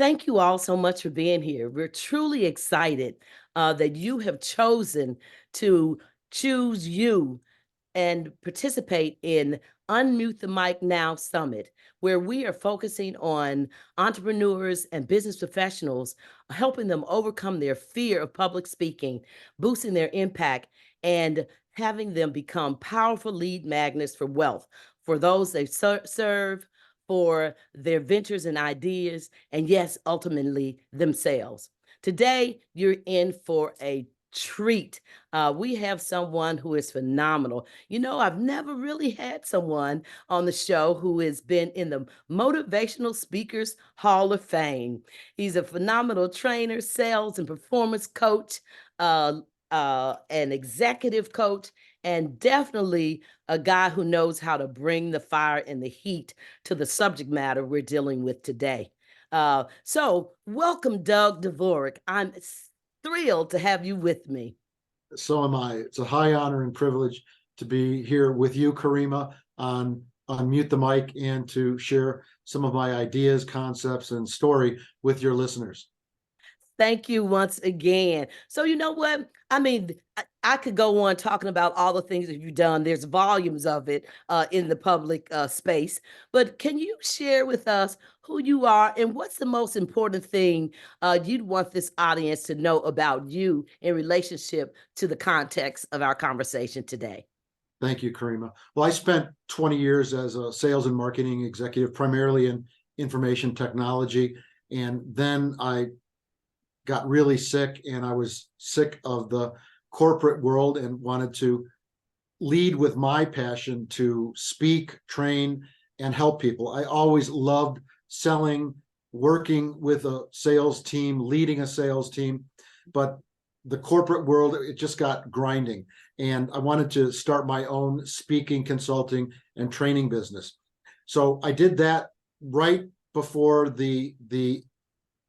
Thank you all so much for being here. We're truly excited that you have chosen to choose you and participate in Unmute the Mic Now Summit, where we are focusing on entrepreneurs and business professionals, helping them overcome their fear of public speaking, boosting their impact, and having them become powerful lead magnets for wealth for those they serve, for their ventures and ideas, and yes, ultimately themselves. Today, you're in for a treat. We have someone who is phenomenal. You know, I've never really had someone on the show who has been in the Motivational Speakers Hall of Fame. He's a phenomenal trainer, sales and performance coach, uh, an executive coach, and definitely a guy who knows how to bring the fire and the heat to the subject matter we're dealing with today. So welcome, Doug Dvorak. I'm thrilled to have you with me. So am I. It's a high honor and privilege to be here with you, Kareemah, on Mute the Mic and to share some of my ideas, concepts, and story with your listeners. Thank you once again. So you know what? I mean, I could go on talking about all the things that you've done. There's volumes of it in the public space. But can you share with us who you are and what's the most important thing you'd want this audience to know about you in relationship to the context of our conversation today? Thank you, Kareemah. Well, I spent 20 years as a sales and marketing executive, primarily in information technology. And then I got really sick, and I was sick of the corporate world and wanted to lead with my passion to speak, train, and help people. I always loved selling, working with a sales team, leading a sales team, but the corporate world, it just got grinding. And I wanted to start my own speaking, consulting, and training business. So I did that right before the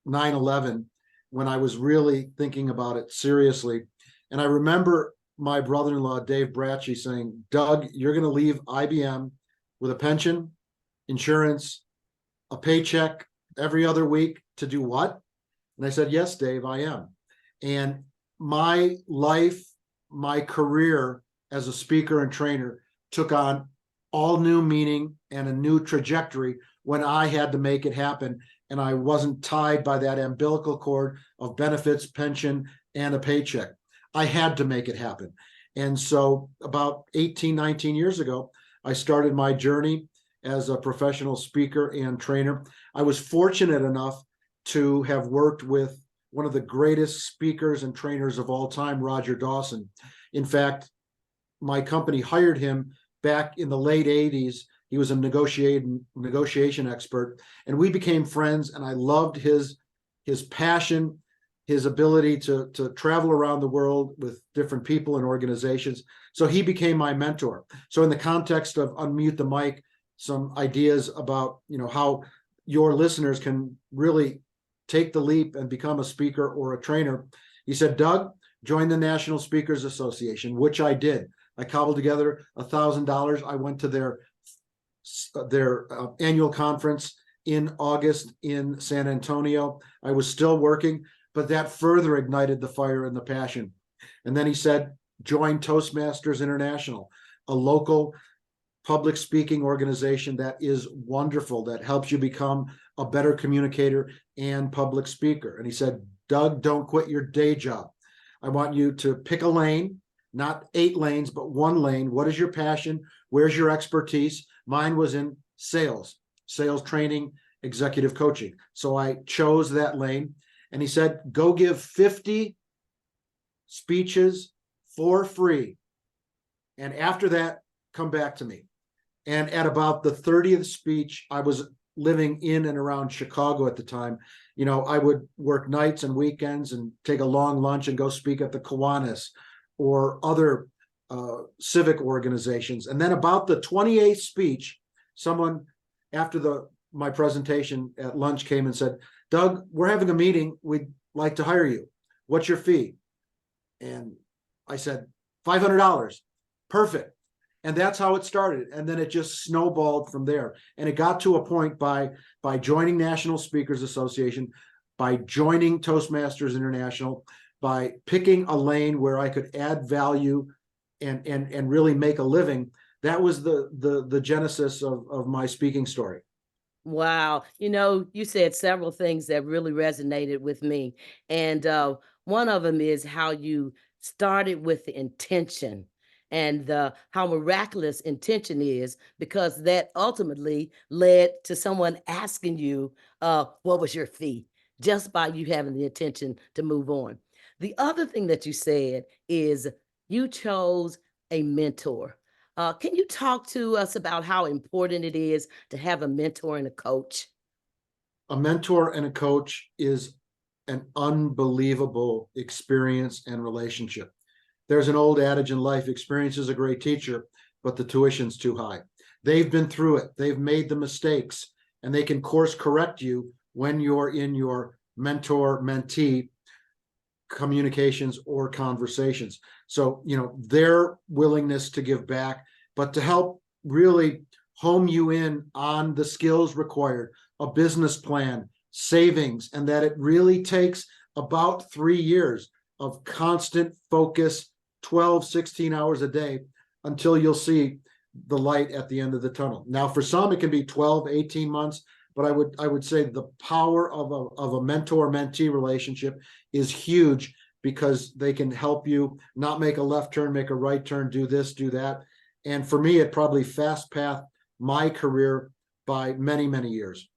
9/11, when I was really thinking about it seriously. And I remember my brother-in-law, Dave Bratchey, saying, Doug, you're going to leave IBM with a pension, insurance, a paycheck every other week to do what? And I said, yes, Dave, I am. And my life, my career as a speaker and trainer took on all new meaning and a new trajectory when I had to make it happen. And I wasn't tied by that umbilical cord of benefits, pension, and a paycheck. I had to make it happen. And so about 18, 19 years ago, I started my journey as a professional speaker and trainer. I was fortunate enough to have worked with one of the greatest speakers and trainers of all time, Roger Dawson. In fact, my company hired him back in the late 80s. He was a negotiation expert, and we became friends, and I loved his passion, his ability to travel around the world with different people and organizations. So he became my mentor. So in the context of Unmute the Mic, some ideas about, how your listeners can really take the leap and become a speaker or a trainer. He said, Doug, join the National Speakers Association, which I did. I cobbled together $1,000. I went to their annual conference in August in San Antonio. I was still working, but that further ignited the fire and the passion. And then he said, join Toastmasters International, a local public speaking organization that is wonderful, that helps you become a better communicator and public speaker. And he said, Doug, don't quit your day job. I want you to pick a lane, not 8 lanes, but 1 lane. What is your passion? Where's your expertise? Mine was in sales training, executive coaching. So I chose that lane. And he said, go give 50 speeches for free. And after that, come back to me. And at about the 30th speech, I was living in and around Chicago at the time. I would work nights and weekends and take a long lunch and go speak at the Kiwanis or other civic organizations. And then about the 28th speech, someone after my presentation at lunch came and said, Doug, we're having a meeting. We'd like to hire you. What's your fee? And I said, $500. Perfect. And that's how it started. And then it just snowballed from there. And it got to a point by joining National Speakers Association, by joining Toastmasters International, by picking a lane where I could add value and really make a living. That was the genesis of my speaking story. Wow. You said several things that really resonated with me. And one of them is how you started with the intention and how miraculous intention is, because that ultimately led to someone asking you, what was your fee? Just by you having the intention to move on. The other thing that you said is you chose a mentor. Can you talk to us about how important it is to have a mentor and a coach? A mentor and a coach is an unbelievable experience and relationship. There's an old adage in life: experience is a great teacher, but the tuition's too high. They've been through it, they've made the mistakes, and they can course correct you when you're in your mentor mentee communications or conversations. So, their willingness to give back, but to help really home you in on the skills required, a business plan, savings, and that it really takes about 3 years of constant focus, 12, 16 hours a day, until you'll see the light at the end of the tunnel. Now, for some, it can be 12, 18 months, but I would say the power of a mentor-mentee relationship is huge, because they can help you not make a left turn, make a right turn, do this, do that. And for me, it probably fast path my career by many, many years.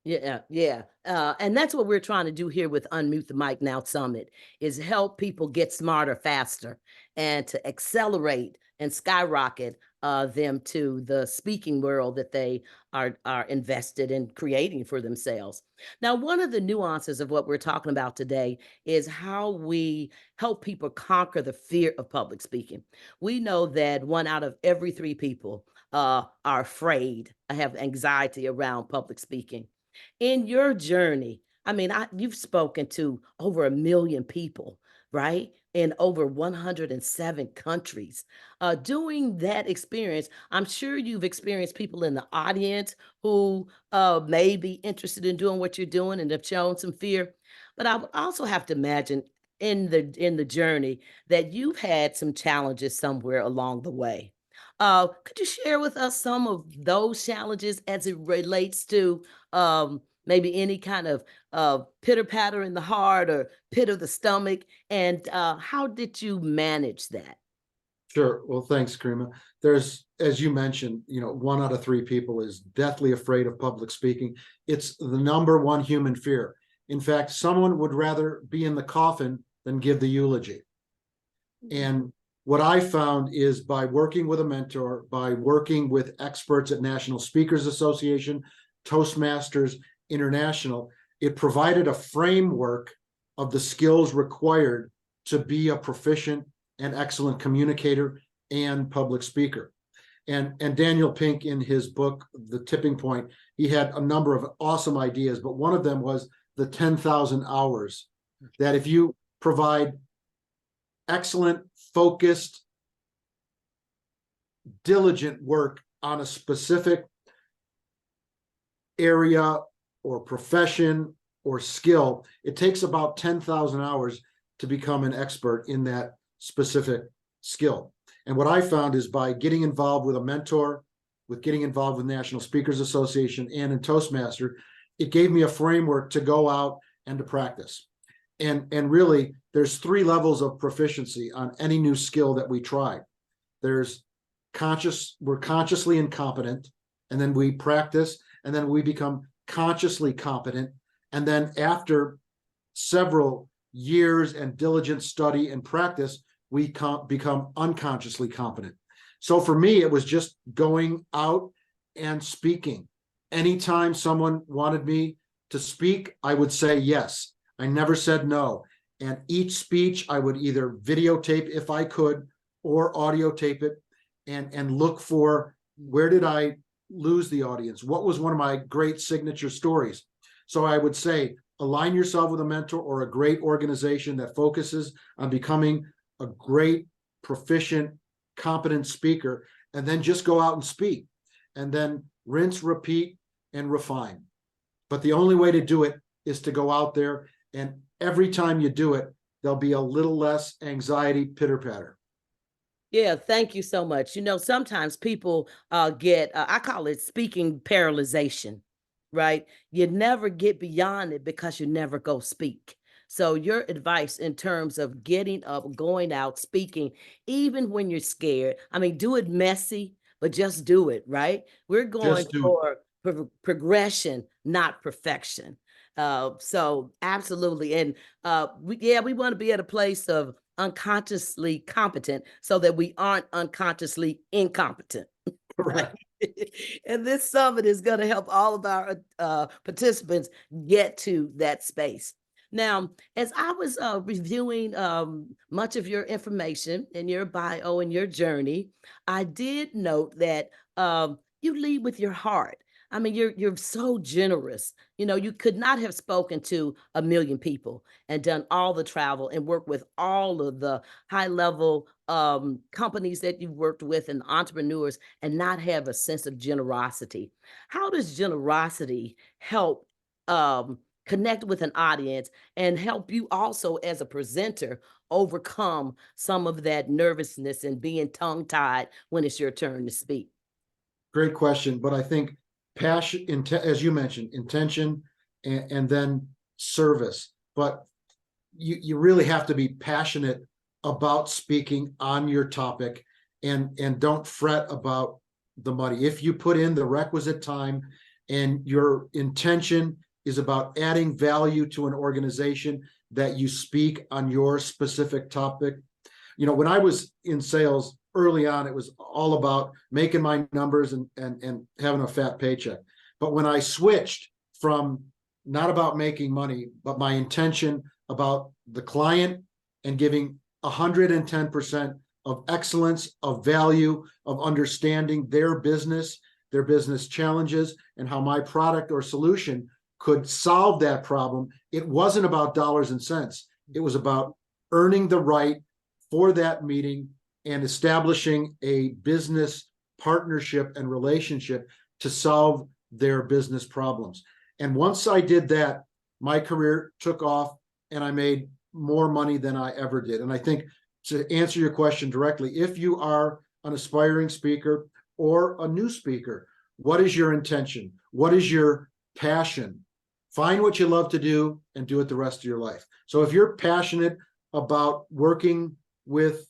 Yeah, yeah. And that's what we're trying to do here with Unmute the Mic Now Summit, is help people get smarter faster and to accelerate and skyrocket them to the speaking world that they are invested in creating for themselves. Now, one of the nuances of what we're talking about today is how we help people conquer the fear of public speaking. We know that 1 out of every 3 people are afraid, have anxiety around public speaking. In your journey, I mean, you've spoken to over 1 million people, right? In over 107 countries. Doing that experience, I'm sure you've experienced people in the audience who may be interested in doing what you're doing and have shown some fear. But I would also have to imagine in the journey that you've had some challenges somewhere along the way. Could you share with us some of those challenges as it relates to maybe any kind of pitter patter in the heart or pit of the stomach? And how did you manage that? Sure. Well, thanks, Kareemah. There's, as you mentioned, 1 out of 3 people is deathly afraid of public speaking. It's the number one human fear. In fact, someone would rather be in the coffin than give the eulogy. And what I found is, by working with a mentor, by working with experts at National Speakers Association, Toastmasters International, it provided a framework of the skills required to be a proficient and excellent communicator and public speaker. And Daniel Pink, in his book, The Tipping Point, he had a number of awesome ideas, but one of them was the 10,000 hours, that if you provide excellent, focused, diligent work on a specific area or profession or skill, it takes about 10,000 hours to become an expert in that specific skill. And what I found is, by getting involved with a mentor, with getting involved with National Speakers Association and in Toastmaster, it gave me a framework to go out and to practice. And really, there's 3 levels of proficiency on any new skill that we try. There's we're consciously incompetent, and then we practice, and then we become consciously competent. And then after several years and diligent study and practice, we become unconsciously competent. So for me, it was just going out and speaking. Anytime someone wanted me to speak, I would say yes. I never said no. And each speech, I would either videotape if I could, or audio tape it, and look for, where did I lose the audience? What was one of my great signature stories? So I would say, align yourself with a mentor or a great organization that focuses on becoming a great, proficient, competent speaker, and then just go out and speak, and then rinse, repeat, and refine. But the only way to do it is to go out there, and every time you do it, there'll be a little less anxiety pitter patter. Yeah, thank you so much. Sometimes people get, I call it speaking paralyzation, right? You never get beyond it because you never go speak. So, your advice in terms of getting up, going out, speaking, even when you're scared, I mean, do it messy, but just do it, right? We're going Just do it. for progression, not perfection. So, absolutely. And we want to be at a place of unconsciously competent so that we aren't unconsciously incompetent. Right. Correct. And this summit is going to help all of our participants get to that space. Now, as I was reviewing much of your information in your bio and your journey, I did note that you lead with your heart. I mean, you're so generous. You could not have spoken to a million people and done all the travel and worked with all of the high level companies that you've worked with and entrepreneurs and not have a sense of generosity. How does generosity help connect with an audience and help you also as a presenter overcome some of that nervousness and being tongue tied when it's your turn to speak? Great question. But I think passion, as you mentioned, intention, and then service. But you really have to be passionate about speaking on your topic, and don't fret about the money. If you put in the requisite time and your intention is about adding value to an organization that you speak on your specific topic. When I was in sales early on, it was all about making my numbers and having a fat paycheck. But when I switched from not about making money, but my intention about the client and giving 110% of excellence, of value, of understanding their business challenges, and how my product or solution could solve that problem, it wasn't about dollars and cents. It was about earning the right for that meeting and establishing a business partnership and relationship to solve their business problems. And once I did that, my career took off and I made more money than I ever did. And I think, to answer your question directly, if you are an aspiring speaker or a new speaker, what is your intention? What is your passion? Find what you love to do and do it the rest of your life. So if you're passionate about working with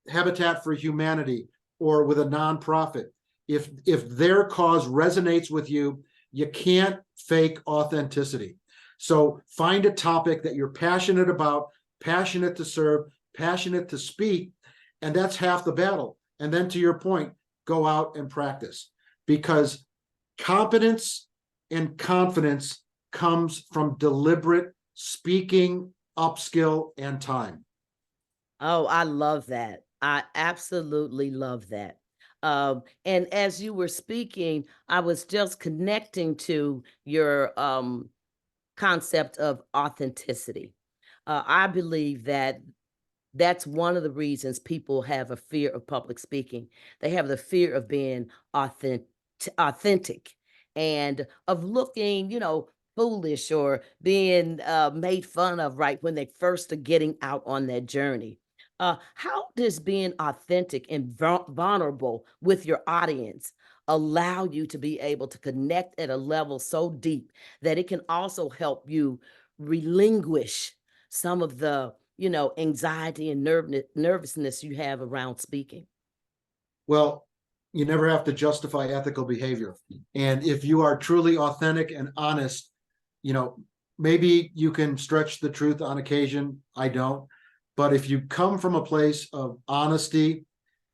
Habitat for Humanity or with a nonprofit, if their cause resonates with you, you can't fake authenticity. So find a topic that you're passionate about, passionate to serve, passionate to speak, and that's half the battle. And then, to your point, go out and practice, because competence and confidence comes from deliberate speaking, upskill, and time. Oh, I love that. I absolutely love that. And as you were speaking, I was just connecting to your concept of authenticity. I believe that that's one of the reasons people have a fear of public speaking. They have the fear of being authentic and of looking, foolish or being made fun of right when they first are getting out on that journey. How does being authentic and vulnerable with your audience allow you to be able to connect at a level so deep that it can also help you relinquish some of the anxiety and nervousness you have around speaking? Well, you never have to justify ethical behavior. And if you are truly authentic and honest, maybe you can stretch the truth on occasion. I don't. But if you come from a place of honesty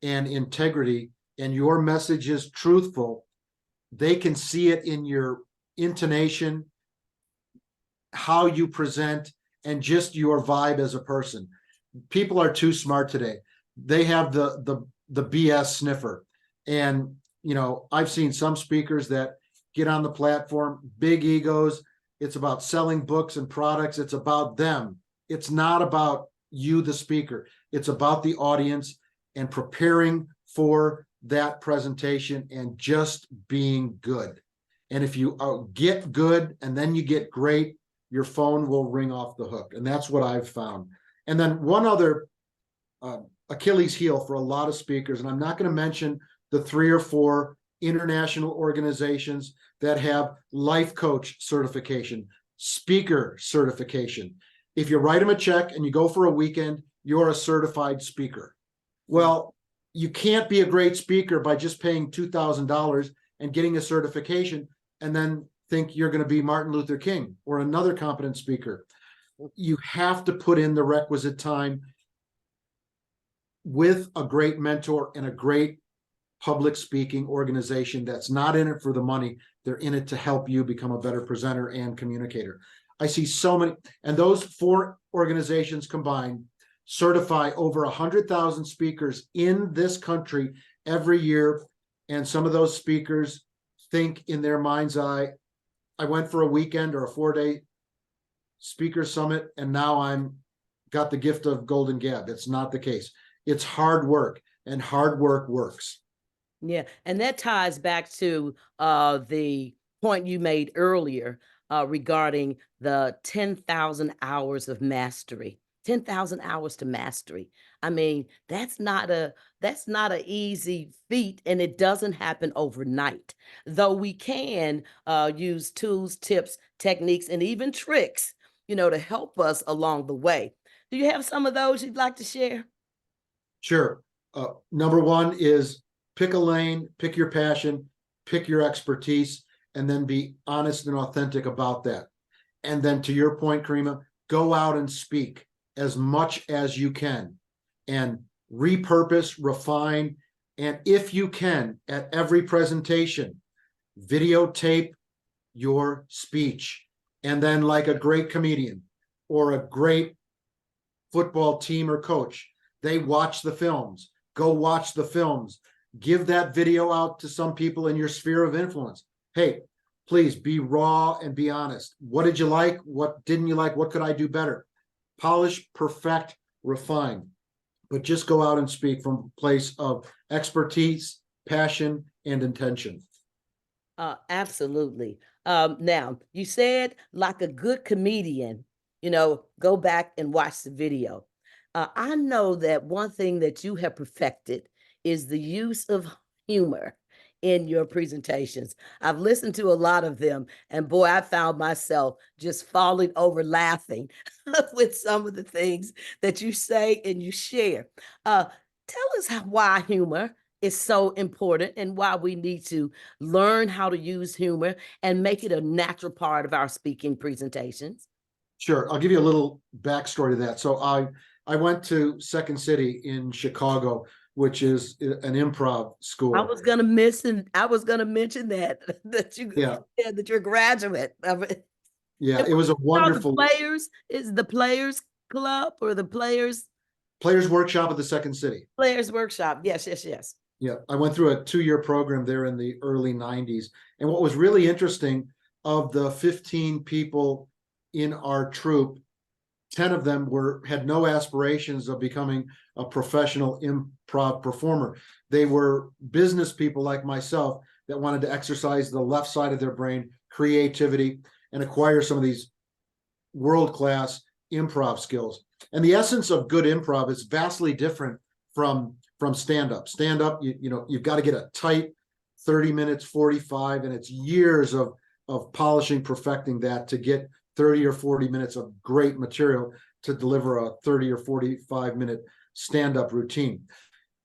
and integrity and your message is truthful, they can see it in your intonation, how you present, and just your vibe as a person. People are too smart today. They have the BS sniffer. And I've seen some speakers that get on the platform, big egos. It's about selling books and products. It's about them. It's not about you, the speaker. It's about the audience and preparing for that presentation and just being good. And if you get good and then you get great, your phone will ring off the hook. And that's what I've found. And then one other Achilles heel for a lot of speakers, and I'm not going to mention the 3 or 4 international organizations that have life coach certification, speaker certification. If you write them a check and you go for a weekend, you're a certified speaker. Well, you can't be a great speaker by just paying $2,000 and getting a certification and then think you're going to be Martin Luther King or another competent speaker. You have to put in the requisite time with a great mentor and a great public speaking organization that's not in it for the money. They're in it to help you become a better presenter and communicator. I see so many, and those 4 organizations combined certify over 100,000 speakers in this country every year. And some of those speakers think in their mind's eye, I went for a weekend or a 4-day speaker summit, and now I'm got the gift of golden gab. It's not the case. It's hard work, and hard work works. Yeah, and that ties back to the point you made earlier regarding the 10,000 hours of mastery. 10,000 hours to mastery. I mean, that's not an easy feat, and it doesn't happen overnight. Though we can use tools, tips, techniques, and even tricks, to help us along the way. Do you have some of those you'd like to share? Sure. Number 1 is pick a lane, pick your passion, pick your expertise, and then be honest and authentic about that. And then to your point, Kareemah, go out and speak as much as you can and repurpose, refine, and if you can, at every presentation, videotape your speech. And then, like a great comedian or a great football team or coach, they watch the films. Go watch the films. Give that video out to some people in your sphere of influence. Hey, please be raw and be honest. What did you like? What didn't you like? What could I do better? Polish, perfect, refine. But just go out and speak from a place of expertise, passion, and intention. Absolutely. Now, you said like a good comedian, go back and watch the video. I know that one thing that you have perfected is the use of humor in your presentations. I've listened to a lot of them, and boy, I found myself just falling over laughing with some of the things that you say and you share. Tell us why humor is so important and why we need to learn how to use humor and make it a natural part of our speaking presentations. Sure. I'll give you a little backstory to that. So I went to Second City in Chicago, which is an improv school. I was gonna mention that Yeah. that you're a graduate of it. Yeah, it was a wonderful The Players Club or the Players workshop at the Second City. Players Workshop. Yes, yes, yes. Yeah, I went through a 2-year program there in the early 90s. And what was really interesting, of the 15 people in our troupe, 10 of them had no aspirations of becoming a professional improv performer. They were business people like myself that wanted to exercise the left side of their brain, creativity, and acquire some of these world-class improv skills. And the essence of good improv is vastly different from stand-up. Stand-up, you've got to get a tight 30 minutes, 45, and it's years of polishing, perfecting that to get 30 or 40 minutes of great material to deliver a 30 or 45-minute stand-up routine.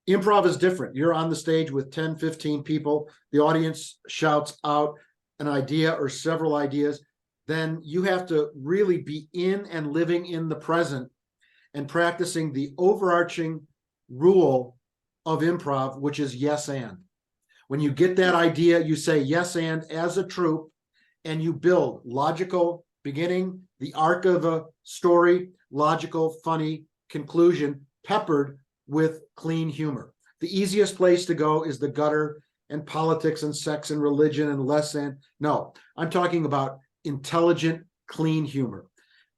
Improv is different. You're on the stage with 10, 15 people. The audience shouts out an idea or several ideas. Then you have to really be in and living in the present and practicing the overarching rule of improv, which is yes and. When you get that idea, you say yes and as a troupe, and you build logical beginning, the arc of a story, logical, funny conclusion, peppered with clean humor. The easiest place to go is the gutter and politics and sex and religion and less than. No, I'm talking about intelligent, clean humor.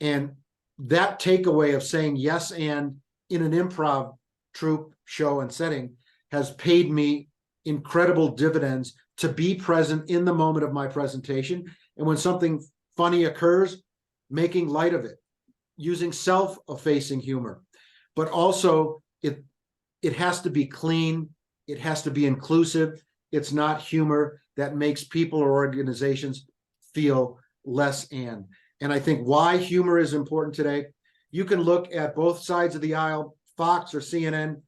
And that takeaway of saying yes and in an improv troupe, show, and setting has paid me incredible dividends to be present in the moment of my presentation. And when something funny occurs, making light of it, using self-effacing humor, but also it has to be clean. It has to be inclusive. It's not humor that makes people or organizations feel less than. And I think why humor is important today, you can look at both sides of the aisle, Fox or CNN,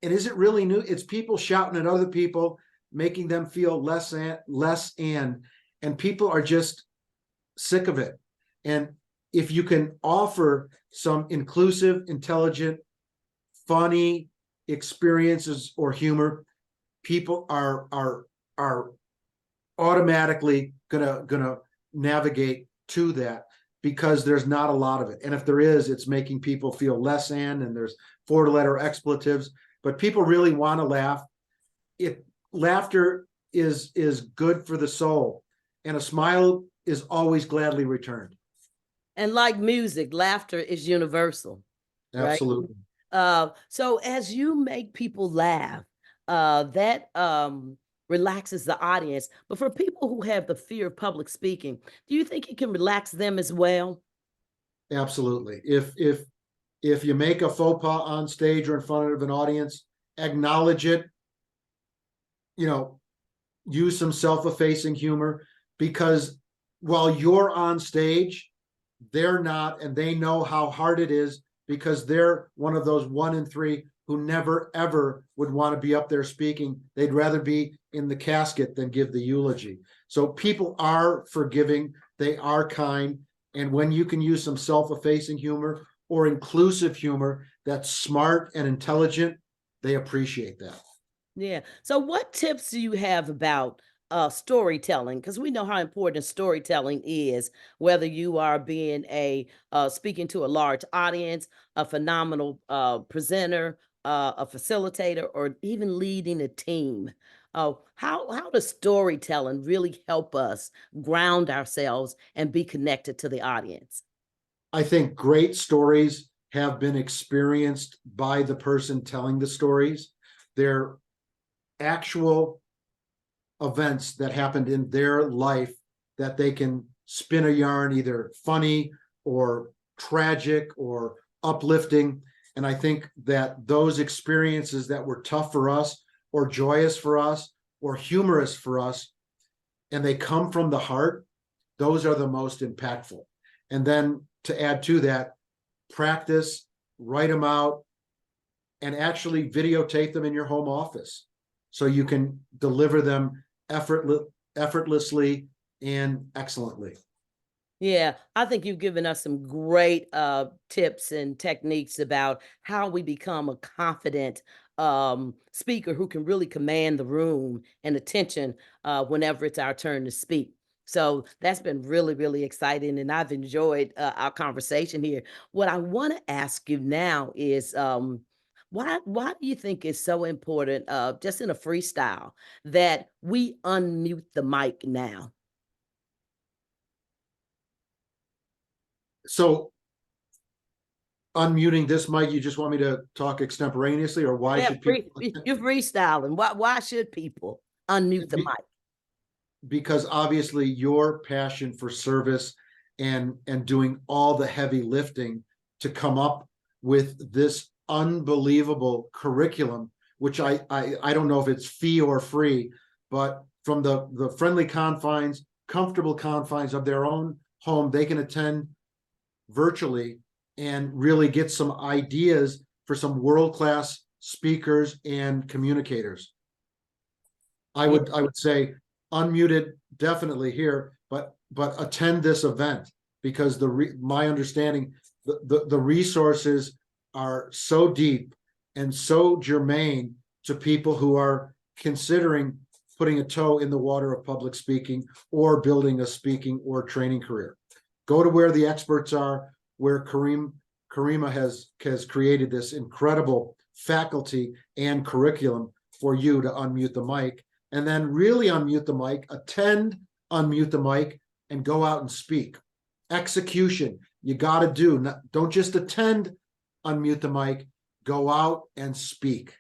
and is it really new? It's people shouting at other people, making them feel less than, and people are just sick of it. And if you can offer some inclusive, intelligent, funny experiences or humor, people are automatically gonna navigate to that, because there's not a lot of it. And if there is, it's making people feel less than, and there's 4-letter expletives, but people really want to laugh. Laughter is good for the soul, and a smile is always gladly returned. And like music, laughter is universal, right? Absolutely. So as you make people laugh, that relaxes the audience. But for people who have the fear of public speaking, do you think it can relax them as well? Absolutely. If you make a faux pas on stage or in front of an audience, acknowledge it, use some self-effacing humor, because while you're on stage, they're not, and they know how hard it is, because they're one of those 1 in 3 who never ever would want to be up there speaking. They'd rather be in the casket than give the eulogy. So people are forgiving, they are kind, and when you can use some self-effacing humor or inclusive humor that's smart and intelligent, they appreciate that. Yeah. So what tips do you have about storytelling? Because we know how important storytelling is, whether you are being a speaking to a large audience, a phenomenal presenter, a facilitator, or even leading a team. How does storytelling really help us ground ourselves and be connected to the audience? I think great stories have been experienced by the person telling the stories. They're actual events that happened in their life that they can spin a yarn, either funny or tragic or uplifting. And I think that those experiences that were tough for us, or joyous for us, or humorous for us, and they come from the heart, those are the most impactful. And then to add to that, practice, write them out, and actually videotape them in your home office so you can deliver them effortlessly and excellently. Yeah, I think you've given us some great tips and techniques about how we become a confident speaker who can really command the room and attention whenever it's our turn to speak. So that's been really, really exciting, and I've enjoyed our conversation here. What I want to ask you now is, why do you think it's so important, just in a freestyle, that we unmute the mic now? So unmuting this mic, you just want me to talk extemporaneously, or why Yeah, should people? you're freestyling. Why should people unmute the mic? Because obviously your passion for service and doing all the heavy lifting to come up with this unbelievable curriculum, which I don't know if it's fee or free, but from the friendly confines, comfortable confines of their own home, they can attend virtually and really get some ideas for some world-class speakers and communicators. I Yeah. would say unmuted definitely here, but attend this event, because my understanding, the resources are so deep and so germane to people who are considering putting a toe in the water of public speaking or building a speaking or training career. Go to where the experts are, where Kareemah has created this incredible faculty and curriculum for you to unmute the mic, and then really unmute the mic, unmute the mic, and go out and speak. Execution, you got to don't just attend, unmute the mic, go out and speak.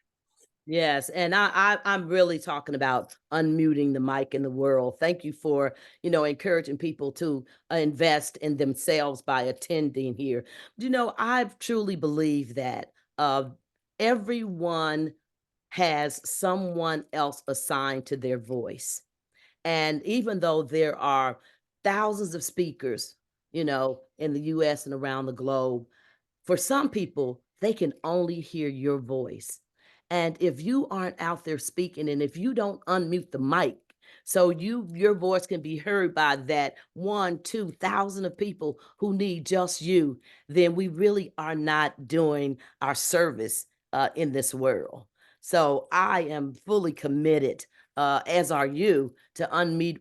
Yes, and I'm really talking about unmuting the mic in the world. Thank you for, encouraging people to invest in themselves by attending here. I truly believe that uh, everyone has someone else assigned to their voice. And even though there are thousands of speakers, in the US and around the globe, for some people, they can only hear your voice. And if you aren't out there speaking and if you don't unmute the mic, so your voice can be heard by that 1, 2,000 of people who need just you, then we really are not doing our service in this world. So I am fully committed, as are you, to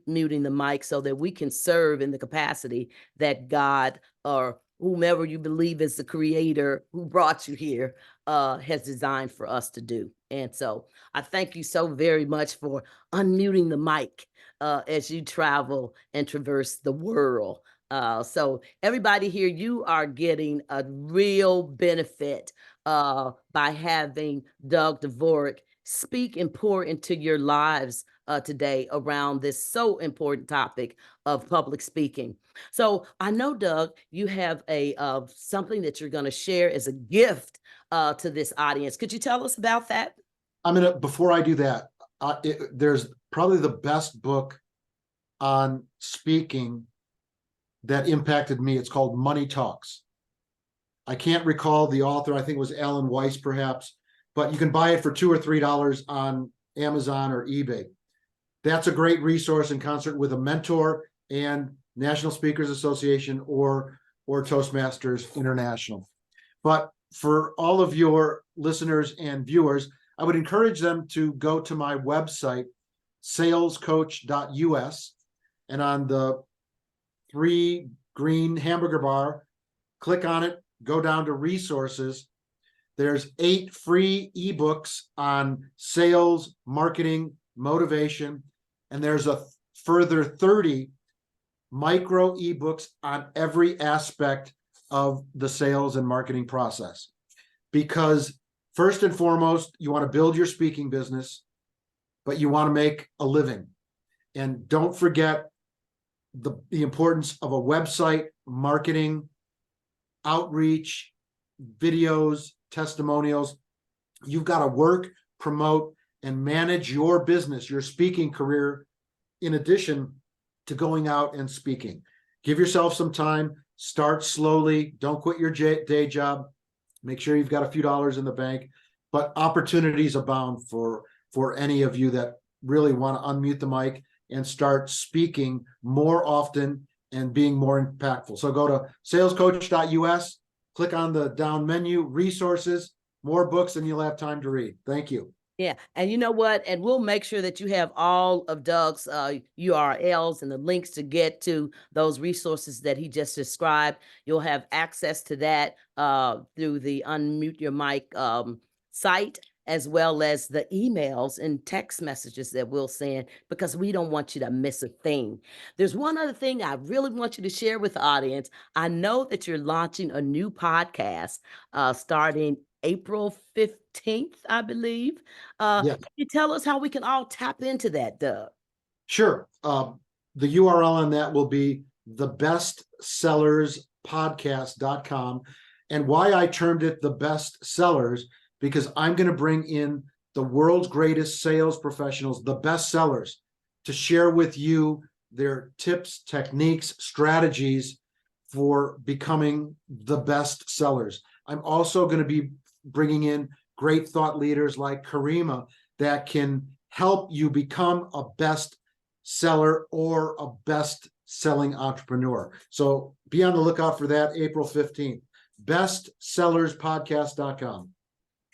muting the mic so that we can serve in the capacity that God or whomever you believe is the creator who brought you here has designed for us to do. And so I thank you so very much for unmuting the mic as you travel and traverse the world. So everybody here, you are getting a real benefit by having Doug Dvorak speak and pour into your lives today around this so important topic of public speaking. So I know, Doug, you have a something that you're going to share as a gift to this audience. Could you tell us about that? Before I do that, there's probably the best book on speaking that impacted me. It's called Money Talks. I can't recall the author. I think it was Alan Weiss, perhaps, but you can buy it for $2 or $3 on Amazon or eBay. That's a great resource in concert with a mentor and National Speakers Association or Toastmasters International. But for all of your listeners and viewers, I would encourage them to go to my website, salescoach.us, and on the 3 green hamburger bar, click on it, go down to resources. There's 8 free ebooks on sales, marketing, motivation, and there's a further 30 micro ebooks on every aspect of the sales and marketing process. Because first and foremost, you want to build your speaking business, but you want to make a living. And don't forget the importance of a website, marketing, outreach, videos, testimonials. You've got to work, promote, and manage your business, your speaking career, in addition to going out and speaking. Give yourself some time, start slowly, don't quit your day job, make sure you've got a few dollars in the bank, but opportunities abound for any of you that really want to unmute the mic and start speaking more often and being more impactful. So go to salescoach.us, click on the down menu, resources, more books than you'll have time to read. Thank you. Yeah, and you know what? And we'll make sure that you have all of Doug's URLs and the links to get to those resources that he just described. You'll have access to that through the Unmute Your Mic site, as well as the emails and text messages that we'll send, because we don't want you to miss a thing. There's one other thing I really want you to share with the audience. I know that you're launching a new podcast starting April 15th, I believe. Yeah, Can you tell us how we can all tap into that, Doug? sure. The URL on that will be thebestsellerspodcast.com. And why I termed it the best sellers, because I'm going to bring in the world's greatest sales professionals, the best sellers, to share with you their tips, techniques, strategies for becoming the best sellers. I'm also going to be bringing in great thought leaders like Kareemah that can help you become a best seller or a best selling entrepreneur. So be on the lookout for that April 15th. Bestsellerspodcast.com.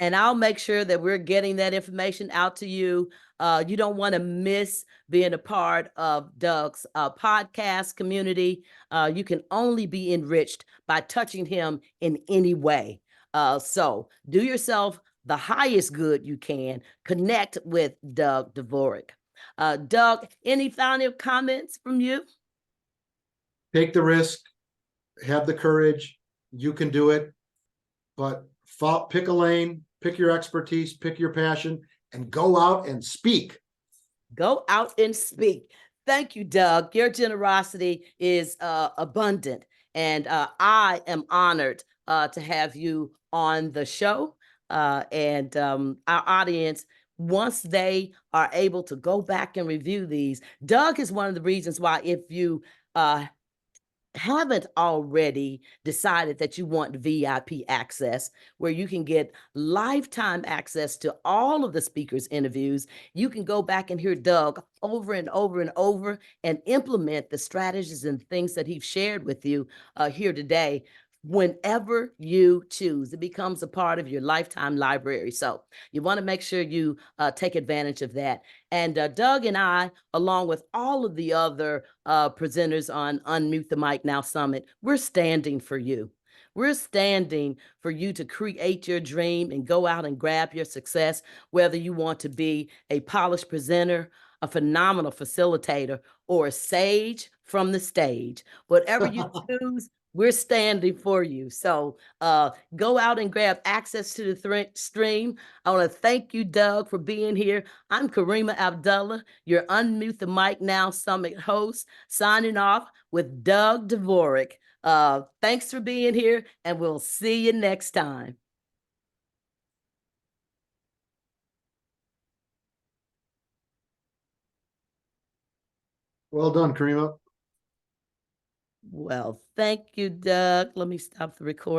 And I'll make sure that we're getting that information out to you. You don't want to miss being a part of Doug's podcast community. You can only be enriched by touching him in any way. So do yourself the highest good you can. Connect with Doug Dvorak. Doug, any final comments from you? Take the risk, have the courage. You can do it, but pick a lane, pick your expertise, pick your passion, and go out and speak. Go out and speak. Thank you, Doug. Your generosity is abundant, and I am honored to have you on the show. And our audience, once they are able to go back and review these, Doug is one of the reasons why, if you haven't already decided that you want VIP access, where you can get lifetime access to all of the speakers' interviews, you can go back and hear Doug over and over and over and implement the strategies and things that he's shared with you here today. Whenever you choose, it becomes a part of your lifetime library. So you want to make sure you take advantage of that. And Doug and I, along with all of the other presenters on Unmute the Mic Now Summit, we're standing for you. We're standing for you to create your dream and go out and grab your success, whether you want to be a polished presenter, a phenomenal facilitator, or a sage from the stage. Whatever you choose, we're standing for you. So go out and grab access to the stream. I want to thank you, Doug, for being here. I'm Kareemah Abdullah, your Unmute the Mic Now Summit host, signing off with Doug Dvorak. Thanks for being here, and we'll see you next time. Well done, Kareemah. Well, thank you, Doug. Let me stop the recording.